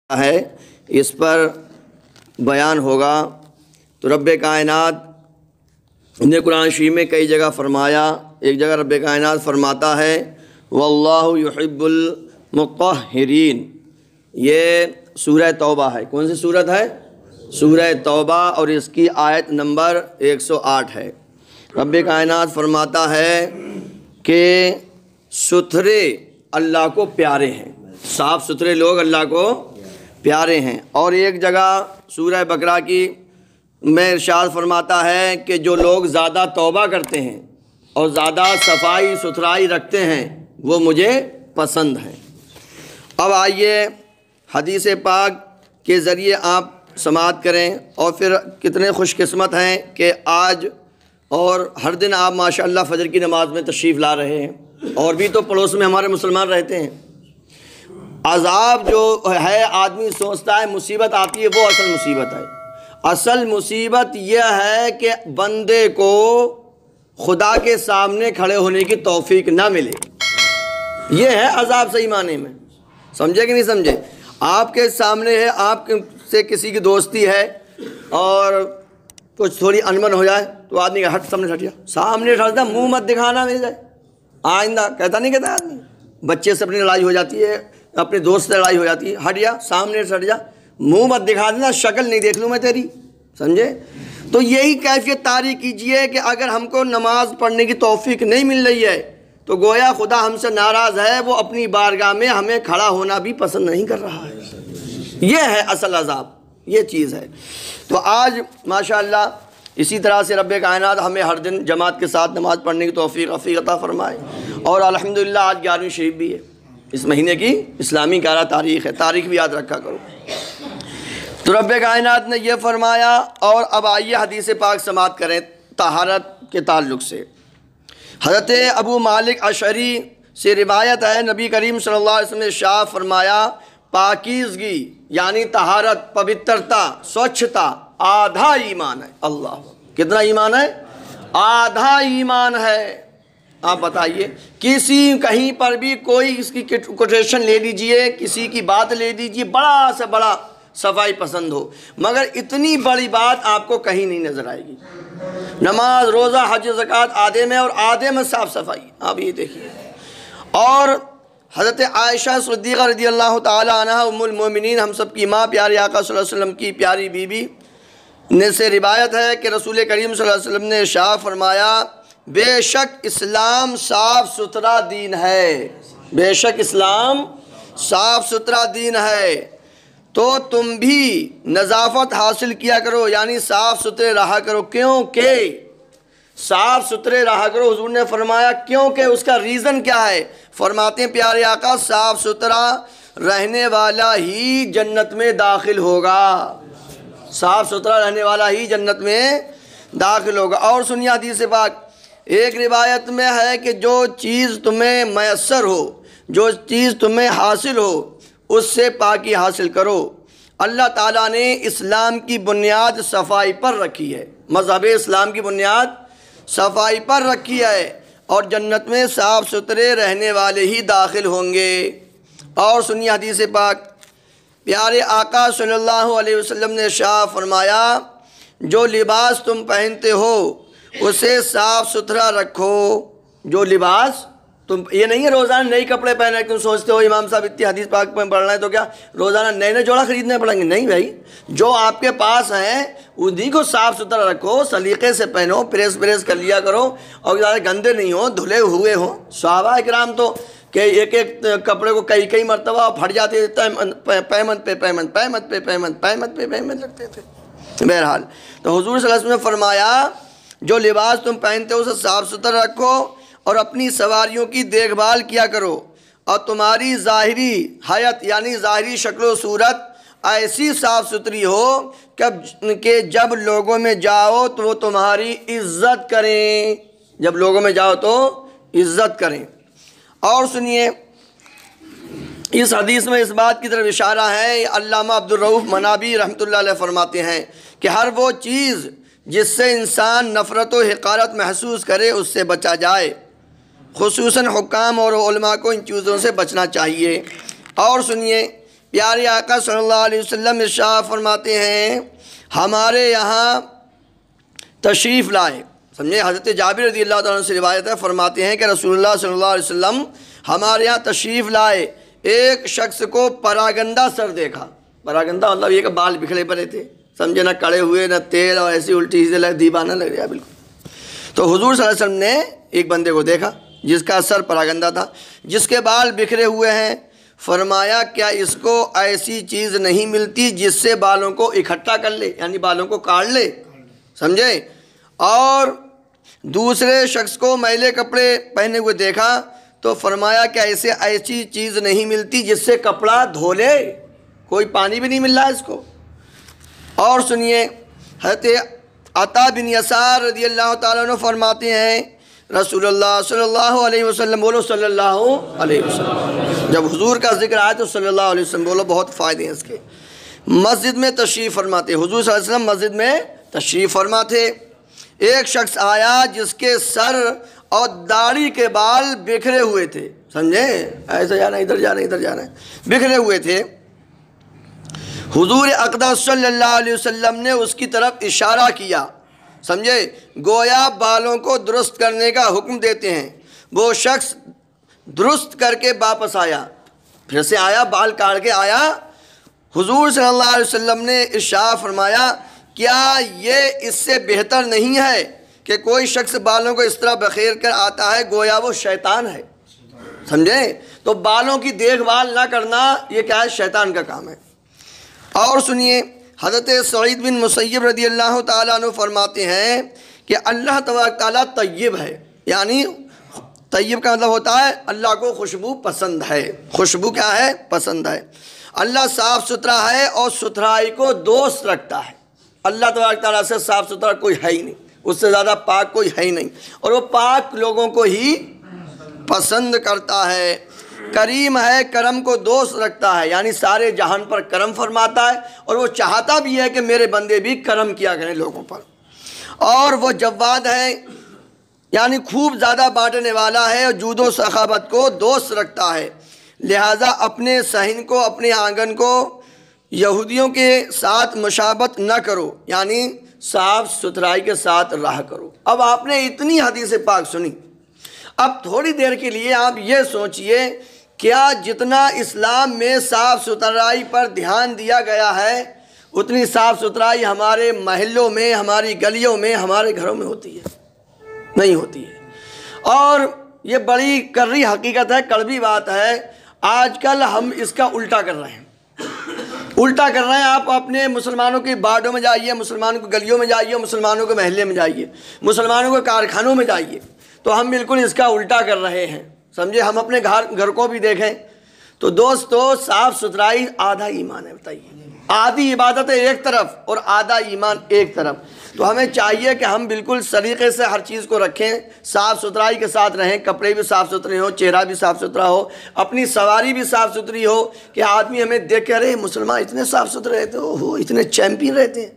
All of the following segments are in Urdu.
ہے اس پر بیان ہوگا۔ تو رب کائنات نے قرآن شریف میں کئی جگہ فرمایا، ایک جگہ رب کائنات فرماتا ہے واللہ یحب المطہرین، یہ سورہ توبہ ہے۔ کون سی صورت ہے؟ سورہ توبہ، اور اس کی آیت نمبر 108 ہے۔ رب کائنات فرماتا ہے کہ ستھرے اللہ کو پیارے ہیں، صاف ستھرے لوگ اللہ کو پیارے ہیں۔ اور ایک جگہ سورہ بقرہ کی میں ارشاد فرماتا ہے کہ جو لوگ زیادہ توبہ کرتے ہیں اور زیادہ صفائی ستھرائی رکھتے ہیں وہ مجھے پسند ہیں۔ اب آئیے حدیث پاک کے ذریعے آپ سماعت کریں، اور پھر کتنے خوش قسمت ہیں کہ آج اور ہر دن آپ ماشاءاللہ فجر کی نماز میں تشریف لا رہے ہیں، اور بھی تو پڑوس میں ہمارے مسلمان رہتے ہیں۔ عذاب جو ہے آدمی سوچتا ہے مصیبت آتی ہے، وہ اصل مصیبت ہے۔ اصل مصیبت یہ ہے کہ بندے کو خدا کے سامنے کھڑے ہونے کی توفیق نہ ملے، یہ ہے عذاب صحیح معنی میں۔ سمجھے کہ نہیں سمجھے؟ آپ کے سامنے ہے، آپ سے کسی کی دوستی ہے اور کچھ تھوڑی انبن ہو جائے تو آدمی کا سامنے ہٹ جا، سامنے ہٹ جا، منہ مت دکھانا مل جائے، آئندہ کہتا نہیں کہتا آدمی۔ بچے سے اپنی لڑائی ہو جاتی ہے، اپنے دوست سے لڑائی ہو جاتی ہے، ہٹ جا، سامنے سے ہٹ جا، منہ مت دکھا دینا، شکل نہیں دیکھ لوں میں تیری، سمجھے؟ تو یہی کیفیت طاری کیجئے کہ اگر ہم کو نماز پڑھنے کی توفیق نہیں مل رہی ہے تو گویا خدا ہم سے ناراض ہے، وہ اپنی بارگاہ میں ہمیں کھڑا ہونا بھی پسند نہیں کر رہا ہے۔ یہ ہے اصل عذاب، یہ چیز ہے۔ تو آج ماشاءاللہ اسی طرح سے رب کائنات ہمیں ہر دن جماعت کے ساتھ نماز پڑھنے کی توفیق عطا فرمائے، اور الحمدللہ آج 11ویں شریف بھی ہے، اس مہینے کی اسلامی 11 تاریخ ہے، تاریخ بھی یاد رکھا کرو۔ تو رب کائنات نے یہ فرمایا، اور اب آئیے حدیث پاک سماعت کریں طہارت کے تعلق سے۔ حضرت ابو مالک اشعری سے روایت ہے، نبی کریم صلی اللہ علیہ وسلم نے ارشاد فرمایا پاکیزگی یعنی طہارت، پوترتا، سوچھتا آدھا ایمان ہے۔ اللہ، کتنا ایمان ہے؟ آدھا ایمان ہے۔ آپ بتائیے، کہیں پر بھی کوئی اس کی کوٹیشن لے لیجئے، کسی کی بات لے لیجئے، بڑا سے بڑا صفائی پسند ہو، مگر اتنی بڑی بات آپ کو کہیں نہیں نظر آئے گی۔ نماز، روزہ، حج، زکوٰۃ آدھے میں، اور آدھے میں صاف صفائی، آپ یہ دیکھیے۔ اور حضرت عائشہ صدیقہ رضی اللہ تعالی عنہ ام المومنین، ہم سب کی ماں، پیارے آقا صلی اللہ علیہ وسلم کی پیاری بیوی نے سے روایت ہے کہ رسول کریم صلی اللہ علیہ وسلم نے ارشاد فرمایا بے شک اسلام صاف ستھرا دین ہے، بے شک اسلام صاف ستھرا دین ہے، تو تم بھی نظافت حاصل کیا کرو، یعنی صاف ستھرے رہا کرو۔ کیونکہ صاف ستھرے رہا کرو، حضور نے فرمایا کیونکہ اس کا ریزن کیا ہے؟ فرماتے ہیں پیارے آقا صاف ستھرا رہنے والا ہی جنت میں داخل ہوگا، صاف ستھرا رہنے والا ہی جنت میں داخل ہوگا۔ اور سنیے حدیث پاک، ایک روایت میں ہے کہ جو چیز تمہیں میسر ہو، جو چیز تمہیں حاصل ہو، اس سے پاکی حاصل کرو۔ اللہ تعالیٰ نے اسلام کی بنیاد صفائی پر رکھی ہے، مذہب اسلام کی بنیاد صفائی پر رکھی ہے، اور جنت میں صاف ستھرے رہنے والے ہی داخل ہوں گے۔ اور سنیے حدیث پاک، پیارے آقا صلی اللہ علیہ وسلم نے ارشاد فرمایا جو لباس تم پہنتے ہو اسے صاف ستھرا رکھو۔ جو لباس تم، یہ نہیں ہے روزانہ نئے کپڑے پہنے، تم سوچتے ہو امام صاحب اتنی حدیث پاک میں پڑھ رہے ہیں تو کیا روزانہ نئے جوڑا خریدنے پڑیں گے؟ نہیں بھائی، جو آپ کے پاس ہیں انہیں کو صاف ستھرا رکھو، سلیقے سے پہنو، پریس کر لیا کرو، اور زیادہ گندے نہیں ہوں، دھلے ہوئے ہوں۔ صحابہ اکرام تو کہ ایک کپڑے کو کئی مرتبہ پھٹ جاتے تھے، پیمند پہ پیمند، پیمند پہ پیمند، پیمند پہ پیمند لگتے تھے۔ بہرحال تو حضور صلی اللہ علیہ وسلم نے فرمایا جو لباس تم پہنتے ہو اسے صاف ستھرا رکھو، اور اپنی سواریوں کی دیکھ بھال کیا کرو، اور تمہاری ظاہری حیت یعنی ظاہری شکل و صورت ایسی صاف ستھری ہو کہ جب لوگوں میں جاؤ تو وہ تمہاری عزت کریں، جب لوگوں میں جاؤ تو عزت کریں۔ اور سنیے، اس حدیث میں اس بات کی طرف اشارہ ہے، علامہ عبدالرؤف منابی رحمۃ اللہ علیہ فرماتے ہیں کہ ہر وہ چیز جس سے انسان نفرت و حقارت محسوس کرے اس سے بچا جائے، خصوصاً حکام اور علماء کو ان چیزوں سے بچنا چاہیے۔ اور سنیے، پیارے آقا صلی اللہ علیہ وسلم ارشاد فرماتے ہیں ہمارے یہاں تشریف لائے. سمجھے, حضرت جابر رضی اللہ تعالیٰ عنہ سے روایت ہے, فرماتے ہیں کہ رسول اللہ صلی اللہ علیہ وسلم ہمارے یہاں تشریف لائے, ایک شخص کو پراگندہ سر دیکھا. پراگندہ مطلب یہ کہ بال بکھرے پڑے تھے, سمجھے, نہ کڑے ہوئے نہ تیل, اور ایسی الٹی سیدھے لگ دیوانہ لگ رہا بالکل. تو حضور صلی اللہ علیہ وسلم نے ایک بندے کو دیکھا جس کا سر پراگندہ تھا, جس کے بال بکھرے ہوئے ہیں. فرمایا کیا اس کو ایسی چیز نہیں ملتی جس سے بالوں کو اکٹھا کر لے, یعنی بالوں کو کاٹ لے, سمجھے. اور دوسرے شخص کو میلے کپڑے پہنے ہوئے دیکھا تو فرمایا کہ ایسی چیز نہیں ملتی جس سے کپڑا دھو لے, کوئی پانی بھی نہیں مل رہا اس کو. اور سنیے, حضرت عطا بن یسار رضی اللہ تعالیٰ عنہ فرماتے ہیں رسول اللہ صلی اللہ علیہ وسلم, بولو صلی اللہ علیہ وسلم, جب حضور کا ذکر آئے تو صلی اللہ علیہ وسلم بولو, بہت فائدے ہیں اس کے. مسجد میں تشریف فرماتے, حضور صلی اللہ علیہ وسلم مسجد میں تشریف فرما تھے. ایک شخص آیا جس کے سر اور داڑھی کے بال بکھرے ہوئے تھے, سمجھے, ایسے جانا ادھر جانا ادھر جانا, بکھرے ہوئے تھے. حضور اقدس صلی اللہ علیہ وسلم نے اس کی طرف اشارہ کیا, سمجھے, گویا بالوں کو درست کرنے کا حکم دیتے ہیں. وہ شخص درست کر کے واپس آیا, پھر سے آیا, بال کاٹ کے آیا. حضور صلی اللہ علیہ وسلم نے ارشاد فرمایا کیا یہ اس سے بہتر نہیں ہے کہ کوئی شخص بالوں کو اس طرح بخیر کر آتا ہے گویا وہ شیطان ہے, سمجھے. تو بالوں کی دیکھ بھال نہ کرنا یہ کیا ہے, شیطان کا کام ہے. اور سنیے, حضرت سعید بن مسیب رضی اللہ تعالیٰ عنہ فرماتے ہیں کہ اللہ تبارک تعالیٰ طیب ہے, یعنی طیب کا مطلب ہوتا ہے اللہ کو خوشبو پسند ہے. خوشبو کیا ہے, پسند ہے. اللہ صاف ستھرا ہے اور ستھرائی کو دوست رکھتا ہے. اللہ تبارک تعالیٰ سے صاف ستھرا کوئی ہے ہی نہیں, اس سے زیادہ پاک کوئی ہے ہی نہیں, اور وہ پاک لوگوں کو ہی پسند کرتا ہے. کریم ہے, کرم کو دوست رکھتا ہے, یعنی سارے جہان پر کرم فرماتا ہے, اور وہ چاہتا بھی ہے کہ میرے بندے بھی کرم کیا کریں لوگوں پر. اور وہ جواد ہے, یعنی خوب زیادہ بانٹنے والا ہے, اور جود و سخاوت کو دوست رکھتا ہے. لہٰذا اپنے صحن کو, اپنے آنگن کو یہودیوں کے ساتھ مشابہت نہ کرو, یعنی صاف ستھرائی کے ساتھ رہا کرو. اب آپ نے اتنی حدیث پاک سنی, اب تھوڑی دیر کے لیے آپ یہ سوچئے کیا جتنا اسلام میں صاف ستھرائی پر دھیان دیا گیا ہے اتنی صاف ستھرائی ہمارے محلوں میں, ہماری گلیوں میں, ہمارے گھروں میں ہوتی ہے؟ نہیں ہوتی ہے. اور یہ بڑی کرری حقیقت ہے, کڑوی بات ہے. آج کل ہم اس کا الٹا کر رہے ہیں, الٹا کر رہے ہیں. آپ اپنے مسلمانوں کے بارڈوں میں جائیے, مسلمانوں کے گلیوں میں جائیے, مسلمانوں کے محلے میں جائیے, مسلمانوں کے کارخانوں میں جائیے, تو ہم بالکل اس کا الٹا کر رہے ہیں, سمجھے. ہم اپنے گھر کو بھی دیکھیں تو دوستو, صاف ستھرائی آدھا ایمان ہے. بتائیے, آدھی عبادت ہے ایک طرف اور آدھا ایمان ایک طرف. تو ہمیں چاہیے کہ ہم بالکل سلیقے سے ہر چیز کو رکھیں, صاف ستھرائی کے ساتھ رہیں, کپڑے بھی صاف ستھرے ہوں, چہرہ بھی صاف ستھرا ہو, اپنی سواری بھی صاف ستھری ہو, کہ آدمی ہمیں دیکھ کے رہے مسلمان اتنے صاف ستھرے رہتے ہو, اتنے چیمپئن رہتے ہیں.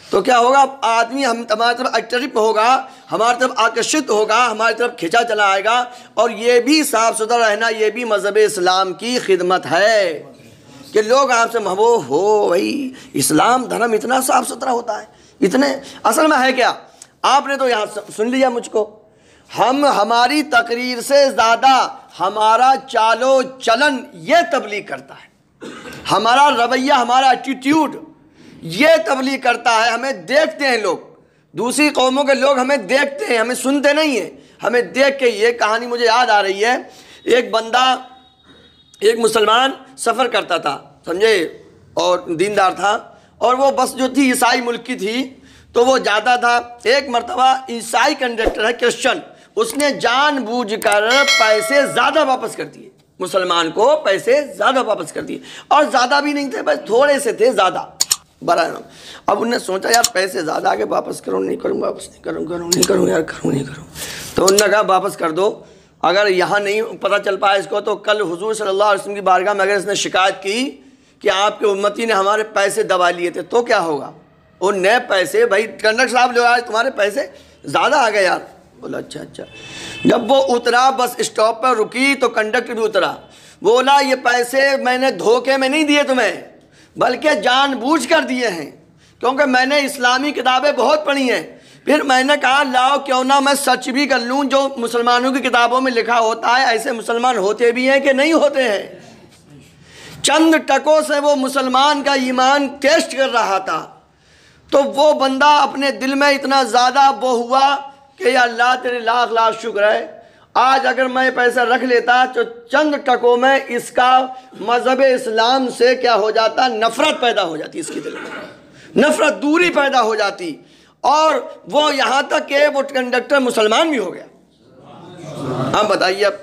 تو کیا ہوگا, آدمی ہماری طرف اٹریکٹ ہوگا, ہماری طرف آکرشت ہوگا, ہماری طرف کھینچا چلا آئے گا. اور یہ بھی صاف ستھرا رہنا, یہ بھی مذہب اسلام کی خدمت ہے کہ لوگ آپ سے محبوب ہو. بھائی اسلام دھرم اتنا صاف ستھرا ہوتا ہے, اتنے. اصل میں ہے کیا, آپ نے تو یہاں سن لیا مجھ کو, ہماری تقریر سے زیادہ ہمارا چال و چلن یہ تبلیغ کرتا ہے, ہمارا رویہ, ہمارا ایٹیٹیوڈ یہ تبلیغ کرتا ہے. ہمیں دیکھتے ہیں لوگ, دوسری قوموں کے لوگ ہمیں دیکھتے ہیں, ہمیں سنتے نہیں ہیں, ہمیں دیکھ کے. یہ کہانی مجھے یاد آ رہی ہے, ایک بندہ, ایک مسلمان سفر کرتا تھا, سمجھے, اور دیندار تھا, اور وہ بس جو تھی عیسائی ملک کی تھی, تو وہ جاتا تھا. ایک مرتبہ عیسائی کنڈکٹر ہے, کرسچن, اس نے جان بوجھ کر پیسے زیادہ واپس کر دیے, مسلمان کو پیسے زیادہ واپس کر دیے, اور زیادہ بھی نہیں تھے, بس تھوڑے سے تھے, زیادہ برا. اب انہوں نے سوچا یار پیسے زیادہ آگے واپس کروں, نہیں کروں, واپس نہیں کروں یار, نہیں کروں. تو انہوں نے کہا واپس کر دو, اگر یہاں نہیں پتہ چل پایا اس کو تو کل حضور صلی اللہ علیہ وسلم کی بارگاہ میں اگر اس نے شکایت کی کہ آپ کے امتی نے ہمارے پیسے دبا لیے تھے تو کیا ہوگا. وہ نئے پیسے, بھائی کنڈکٹر صاحب لوگ آئے, تمہارے پیسے زیادہ آ گئے یار. بولا اچھا. جب وہ اترا, بس اسٹاپ پر رکی, تو کنڈکٹر بھی اترا, بولا یہ پیسے میں نے دھوکے میں نہیں دیے تمہیں، بلکہ جان بوجھ کر دیے ہیں، کیونکہ میں نے اسلامی کتابیں بہت پڑھی ہیں۔ پھر میں نے کہا لاؤ کیوں نہ میں سچ بھی کر لوں، جو مسلمانوں کی کتابوں میں لکھا ہوتا ہے ایسے مسلمان ہوتے بھی ہیں کہ نہیں ہوتے ہیں۔ چند ٹکوں سے وہ مسلمان کا ایمان ٹیسٹ کر رہا تھا، تو وہ بندہ اپنے دل میں اتنا زیادہ وہ ہوا کہ یا اللہ تیرے لاکھ لاکھ شکر ہے، آج اگر میں پیسہ رکھ لیتا تو چند ٹکوں میں اس کا مذہب اسلام سے کیا ہو جاتا، نفرت پیدا ہو جاتی، اس کی دل میں نفرت، دوری پیدا ہو جاتی، اور وہ یہاں تک کہ وہ کنڈکٹر مسلمان بھی ہو گیا۔ ہم بتائیے اب،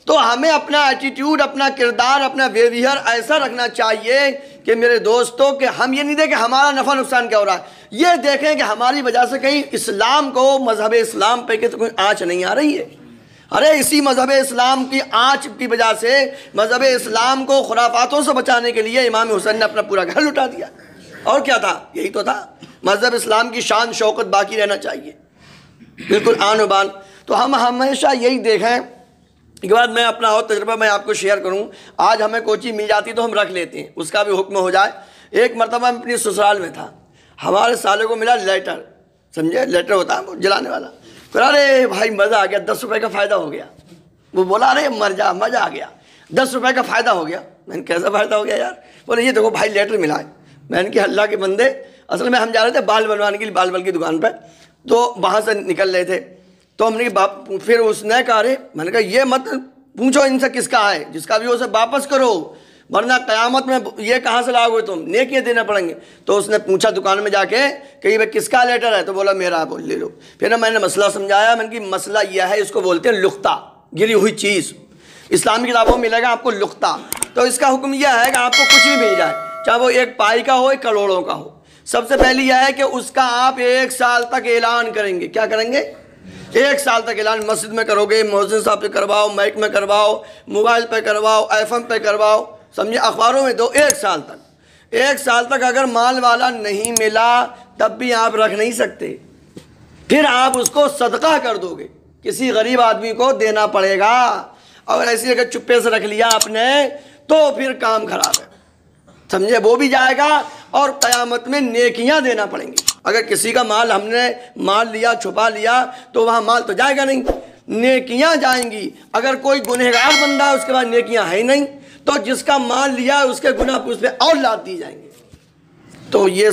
تو ہمیں اپنا ایٹیٹیوڈ، اپنا کردار، اپنا بیہیویئر ایسا رکھنا چاہیے کہ میرے دوستوں کہ ہم یہ نہیں دیکھیں ہمارا نفع نقصان کیا ہو رہا ہے، یہ دیکھیں کہ ہماری وجہ سے کہیں اسلام کو، مذہب اسلام پہ کہ تو کوئی آنچ نہیں آ رہی ہے۔ ارے اسی مذہب اسلام کی آنچ کی وجہ سے مذہب اسلام کو خرافاتوں سے بچانے کے لیے امام حسین نے اپنا پورا گھر لٹا دیا، اور کیا تھا، یہی تو تھا۔ مذہب اسلام کی شان شوکت باقی رہنا چاہیے، بالکل آن و بان۔ تو ہم ہمیشہ یہی دیکھیں۔ اس کے بعد میں اپنا اور تجربہ میں آپ کو شیئر کروں۔ آج ہمیں کوئی چیز مل جاتی تو ہم رکھ لیتے ہیں، اس کا بھی حکم ہو جائے۔ ایک مرتبہ میں اپنی سسرال میں تھا، ہمارے سالے کو ملا لیٹر، سمجھے لیٹر ہوتا ہے وہ جلانے والا۔ پھر ارے بھائی مزہ آ گیا، 10 روپے کا فائدہ ہو گیا۔ وہ بولا ارے مر جا، مزہ آ گیا، 10 روپے کا فائدہ ہو گیا۔ میں نے کیسا فائدہ ہو گیا یار؟ بولے یہ دیکھو بھائی لیٹر ملا ہے۔ میں نے کہا اللہ کے بندے، اصل میں ہم جا رہے تھے بال بنوانے کے لیے بال بل کی دکان پہ، تو وہاں سے نکل رہے تھے، تو ہم نے پھر اس نے کہا ارے، میں نے کہا یہ مت پوچھو ان سے کس کا ہے، جس کا بھی اسے واپس کرو، ورنہ قیامت میں یہ کہاں سے لاؤ گے تم، نیکیاں دینا پڑیں گے۔ تو اس نے پوچھا دکان میں جا کے کہ یہ کس کا لیٹر ہے، تو بولا میرا، بول لے لو۔ پھر میں نے مسئلہ سمجھایا، میں نے کہا مسئلہ یہ ہے، اس کو بولتے ہیں لقطہ، گری ہوئی چیز، اسلامی کتابوں میں ملے گا آپ کو لقطہ۔ تو اس کا حکم یہ ہے کہ آپ کو کچھ بھی مل جائے، چاہے وہ 1 پائی کا ہو 1 کروڑوں کا ہو، سب سے پہلی یہ ہے کہ اس کا آپ 1 سال تک اعلان کریں گے۔ کیا کریں گے؟ 1 سال تک اعلان، مسجد میں کرو گے، مؤذن صاحب پہ کرواؤ، مائک میں کرواؤ، موبائل پہ کرواؤ، FM پہ کرواؤ، سمجھے، اخباروں میں دو، 1 سال تک۔ 1 سال تک اگر مال والا نہیں ملا تب بھی آپ رکھ نہیں سکتے، پھر آپ اس کو صدقہ کر دو گے، کسی غریب آدمی کو دینا پڑے گا۔ اگر ایسی اگر چپے سے رکھ لیا آپ نے تو پھر کام خراب ہے، سمجھے، وہ بھی جائے گا اور قیامت میں نیکیاں دینا پڑیں گی۔ اگر کسی کا مال ہم نے مال لیا، چھپا لیا، تو وہاں مال تو جائے گا نہیں، نیکیاں جائیں گی۔ اگر کوئی گنہگار بندہ ہے اس کے بعد نیکیاں ہے ہی نہیں، تو جس کا مال لیا اس کے گناہ اس پہ اور لاد دی جائیں گے۔ تو یہ